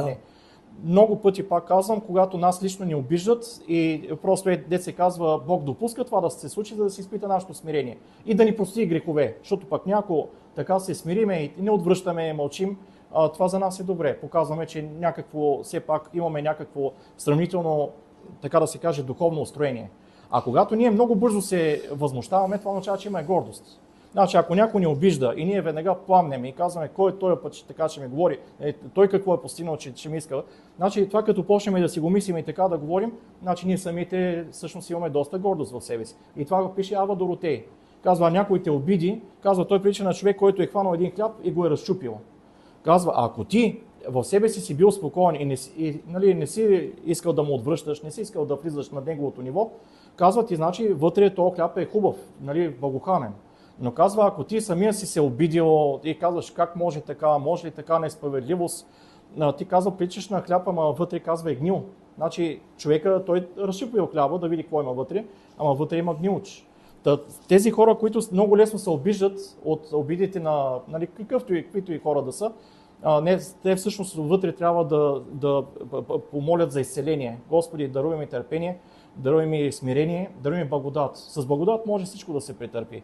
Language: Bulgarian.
не. Много пъти, пак казвам, когато нас лично ни обиждат и просто дет се казва, Бог допуска това да се случи, за да се изпита нашето смирение и да ни прости грехове, защото пък някой така се смириме и не отвръщаме, мълчим, това за нас е добре. Показваме, че някакво, все пак имаме някакво сравнително, така да се каже, духовно устроение. А когато ние много бързо се възмущаваме, това означава, че има гордост. Значи, ако някой ни обижда и ние веднага пламнем и казваме кой е този път, че така ще ми говори, той какво е постигнал, че ми иска. Значи, това като почнем да си го мислим и така да говорим, значи ние самите всъщност имаме доста гордост в себе си. И това го пише Ава Доротей. Казва, някой те обиди, казва, той прилича на човек, който е хванал един хляб и го е разчупил. Казва, ако ти в себе си бил спокоен и не си искал да му отвръщаш, не си искал да влизаш на неговото ниво, казва ти, значи вътре този хляб е хубав, благохранен. Но казва, ако ти самия си се обидил и казваш как може така, може ли така несправедливост, ти казва, приличаш на хляб, ама вътре казва е гнил. Значи човека, той разшипва хляба да види какво има вътре, ама вътре има гнилч. Тези хора, които много лесно се обиждат от обидите на каквито и хора да са, те всъщност вътре трябва да помолят за изцеление. Господи, даруй ми търпение, даруй ми смирение, даруй ми благодат. С благодат може всичко да се претърпи.